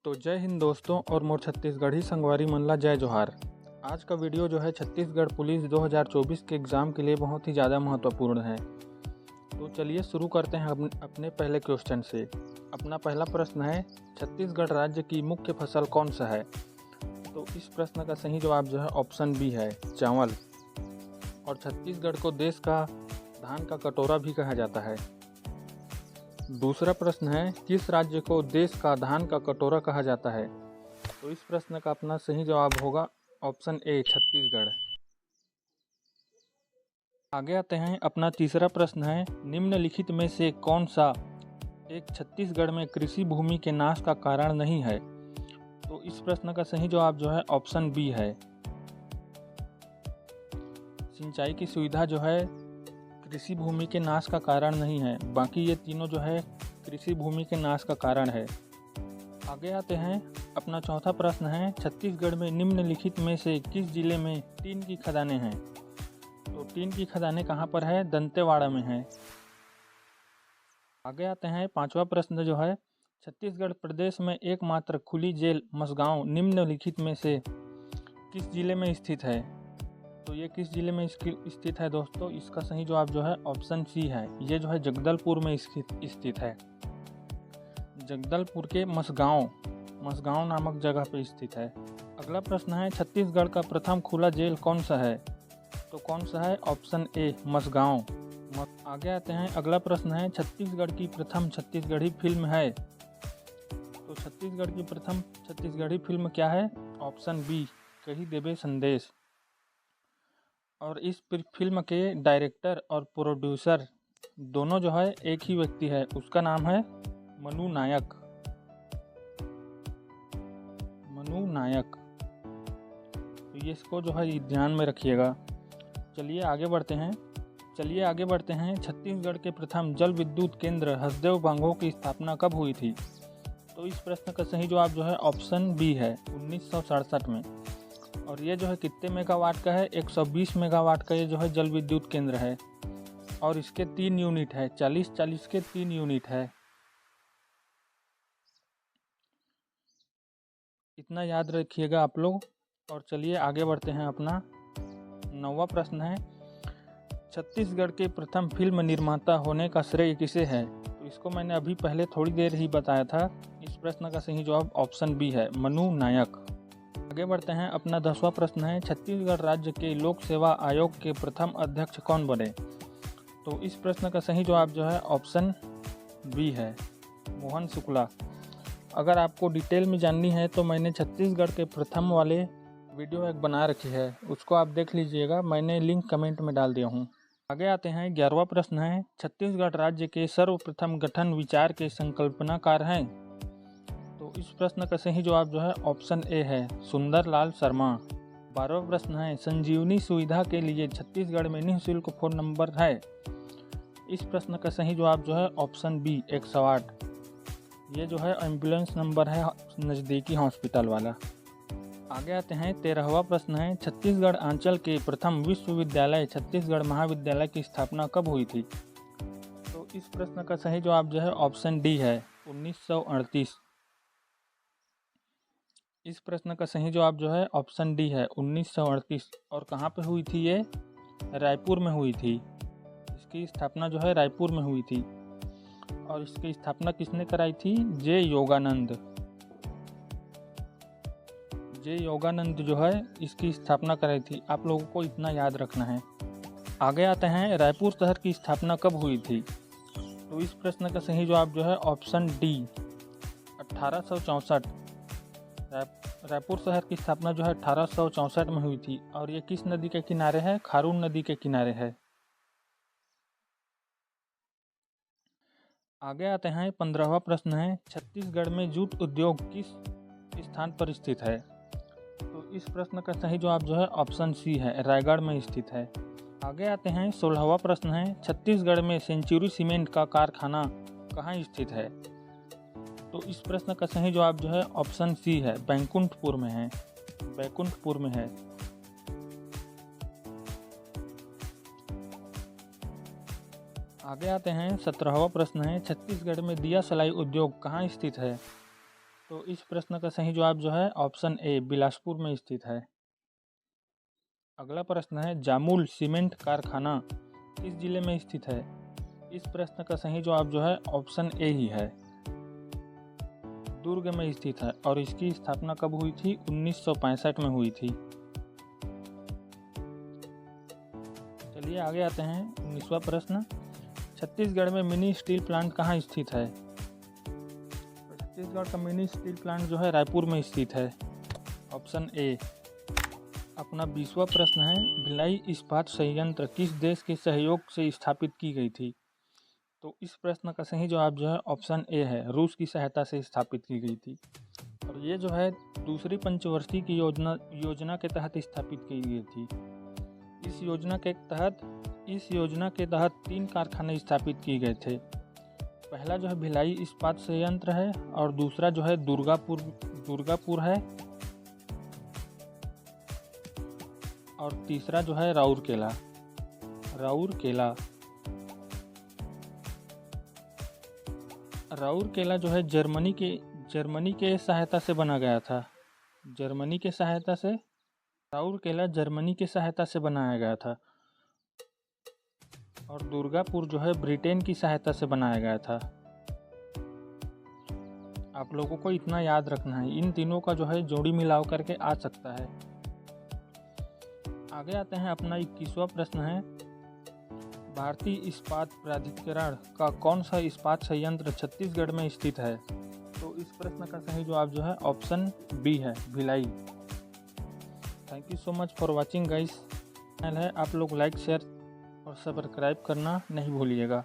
तो जय हिंद दोस्तों और मोर छत्तीसगढ़ी संगवारी मन ला जय जोहार। आज का वीडियो जो है छत्तीसगढ़ पुलिस 2024 के एग्ज़ाम के लिए बहुत ही ज़्यादा महत्वपूर्ण है। तो चलिए शुरू करते हैं अपने पहले क्वेश्चन से। अपना पहला प्रश्न है, छत्तीसगढ़ राज्य की मुख्य फसल कौन सा है? तो इस प्रश्न का सही जवाब जो है ऑप्शन बी है, चावल। और छत्तीसगढ़ को देश का धान का कटोरा भी कहा जाता है। दूसरा प्रश्न है, किस राज्य को देश का धान का कटोरा कहा जाता है? तो इस प्रश्न का अपना सही जवाब होगा ऑप्शन ए, छत्तीसगढ़। आगे आते हैं, अपना तीसरा प्रश्न है, निम्नलिखित में से कौन सा एक छत्तीसगढ़ में कृषि भूमि के नाश का कारण नहीं है? तो इस प्रश्न का सही जवाब जो है ऑप्शन बी है, सिंचाई की सुविधा जो है कृषि भूमि के नाश का कारण नहीं है। बाकी ये तीनों जो है कृषि भूमि के नाश का कारण है। आगे आते हैं, अपना चौथा प्रश्न है, छत्तीसगढ़ में निम्नलिखित में से किस जिले में टीन की खदानें हैं? तो टीन की खदानें कहाँ पर है? दंतेवाड़ा में है। आगे आते हैं, पांचवा प्रश्न जो है, छत्तीसगढ़ प्रदेश में एकमात्र खुली जेल मसगांव निम्नलिखित में से किस जिले में स्थित है? तो ये किस जिले में स्थित है दोस्तों? इसका सही जवाब जो है ऑप्शन सी है, ये जो है जगदलपुर में स्थित है। जगदलपुर के मसगांव नामक जगह पर स्थित है। अगला प्रश्न है, छत्तीसगढ़ का प्रथम खुला जेल कौन सा है? तो कौन सा है? Option A, Mazagon. आगे आते हैं, अगला प्रश्न है, छत्तीसगढ़ की प्रथम छत्तीसगढ़ी फिल्म है? तो छत्तीसगढ़ की प्रथम छत्तीसगढ़ी फिल्म क्या है? ऑप्शन बी, कही देबे संदेश। और इस फिल्म के डायरेक्टर और प्रोड्यूसर दोनों जो है एक ही व्यक्ति है, उसका नाम है मनु नायक। तो ये इसको जो है ध्यान में रखिएगा। चलिए आगे बढ़ते हैं। छत्तीसगढ़ के प्रथम जल विद्युत केंद्र हसदेव बांगो की स्थापना कब हुई थी? तो इस प्रश्न का सही जवाब जो है ऑप्शन बी है, 1967 में। और ये जो है कितने मेगावाट का है? 120 मेगावाट का ये जो है जल विद्युत केंद्र है। और इसके 3 यूनिट है, 40 के 3 यूनिट है। इतना याद रखिएगा आप लोग। और चलिए आगे बढ़ते हैं। अपना 9वां प्रश्न है, छत्तीसगढ़ के प्रथम फिल्म निर्माता होने का श्रेय किसे है? तो इसको मैंने अभी पहले थोड़ी देर ही बताया था। इस प्रश्न का सही जवाब ऑप्शन बी है, मनु नायक। आगे बढ़ते हैं। अपना 10वां प्रश्न है, छत्तीसगढ़ राज्य के लोक सेवा आयोग के प्रथम अध्यक्ष कौन बने? तो इस प्रश्न का सही जवाब जो है ऑप्शन बी है, मोहन शुक्ला। अगर आपको डिटेल में जाननी है तो मैंने छत्तीसगढ़ के प्रथम वाले वीडियो एक बना रखी है, उसको आप देख लीजिएगा, मैंने लिंक कमेंट में डाल दिया हूँ। आगे आते हैं। 11वां प्रश्न है, छत्तीसगढ़ राज्य के सर्वप्रथम गठन विचार के संकल्पनाकार हैं? तो इस प्रश्न का सही जवाब जो है ऑप्शन ए है, सुंदरलाल शर्मा। 12वां प्रश्न है, संजीवनी सुविधा के लिए छत्तीसगढ़ में निःशुल्क फ़ोन नंबर है? इस प्रश्न का सही जवाब जो है ऑप्शन बी, 108। ये जो है एम्बुलेंस नंबर है नज़दीकी हॉस्पिटल वाला। आगे आते हैं। 13वां प्रश्न है, छत्तीसगढ़ अंचल के प्रथम विश्वविद्यालय छत्तीसगढ़ महाविद्यालय की स्थापना कब हुई थी? तो इस प्रश्न का सही जवाब जो है ऑप्शन डी है, 1938। इस प्रश्न का सही जवाब जो है ऑप्शन डी है, 1938। और कहाँ पे हुई थी ये? रायपुर में हुई थी। इसकी स्थापना जो है रायपुर में हुई थी। और इसकी स्थापना किसने कराई थी? जे योगानंद जो है इसकी स्थापना कराई थी। आप लोगों को इतना याद रखना है। आगे आते हैं, रायपुर शहर की स्थापना कब हुई थी? तो इस प्रश्न का सही जवाब जो है ऑप्शन डी, 1864। रायपुर शहर की स्थापना जो है 1864 में हुई थी। और ये किस नदी के किनारे है? खारून नदी के किनारे है। आगे आते हैं। 15वां प्रश्न है, छत्तीसगढ़ में जूट उद्योग किस स्थान पर स्थित है? तो इस प्रश्न का सही जवाब जो है ऑप्शन सी है, रायगढ़ में स्थित है। आगे आते हैं। 16वां प्रश्न है, छत्तीसगढ़ में सेंचुरी सीमेंट का कारखाना कहाँ स्थित है? तो इस प्रश्न का सही जवाब जो है ऑप्शन सी है, बैकुंठपुर में है। आगे आते हैं। 17वां प्रश्न है, छत्तीसगढ़ में दिया सलाई उद्योग कहाँ स्थित है? तो इस प्रश्न का सही जवाब जो है ऑप्शन ए बिलासपुर में स्थित है। अगला प्रश्न है जामुल सीमेंट कारखाना किस जिले में स्थित है? इस प्रश्न का सही जवाब जो है ऑप्शन ए ही है, दुर्ग में स्थित है और इसकी स्थापना कब हुई थी? 1965 में हुई थी। चलिए आगे आते हैं 19वां प्रश्न। छत्तीसगढ़ में मिनी स्टील प्लांट कहाँ स्थित है? तो छत्तीसगढ़ का मिनी स्टील प्लांट जो है रायपुर में स्थित है, ऑप्शन ए। अपना 20वां प्रश्न है भिलाई इस्पात संयंत्र किस देश के सहयोग से स्थापित की गई थी? तो इस प्रश्न का सही जवाब जो है ऑप्शन ए है, रूस की सहायता से स्थापित की गई थी और ये जो है दूसरी पंचवर्षीय की योजना के तहत स्थापित की गई थी। इस योजना के तहत 3 कारखाने स्थापित किए गए थे। पहला जो है भिलाई इस्पात संयंत्र है और दूसरा जो है दुर्गापुर है और तीसरा जो है राउरकेला जो है जर्मनी के सहायता से बना गया था। राउरकेला जर्मनी की सहायता से बनाया गया था और दुर्गापुर जो है ब्रिटेन की सहायता से बनाया गया था। आप लोगों को इतना याद रखना है, इन तीनों का जो है जोड़ी मिलाव करके आ सकता है। आगे आते हैं, अपना 21वां प्रश्न है भारतीय इस्पात प्राधिकरण का कौन सा इस्पात संयंत्र छत्तीसगढ़ में स्थित है? तो इस प्रश्न का सही जवाब जो है ऑप्शन बी है, Bhilai. Thank you so much for watching guys. Channel है, आप लोग लाइक शेयर और सब्सक्राइब करना नहीं भूलिएगा।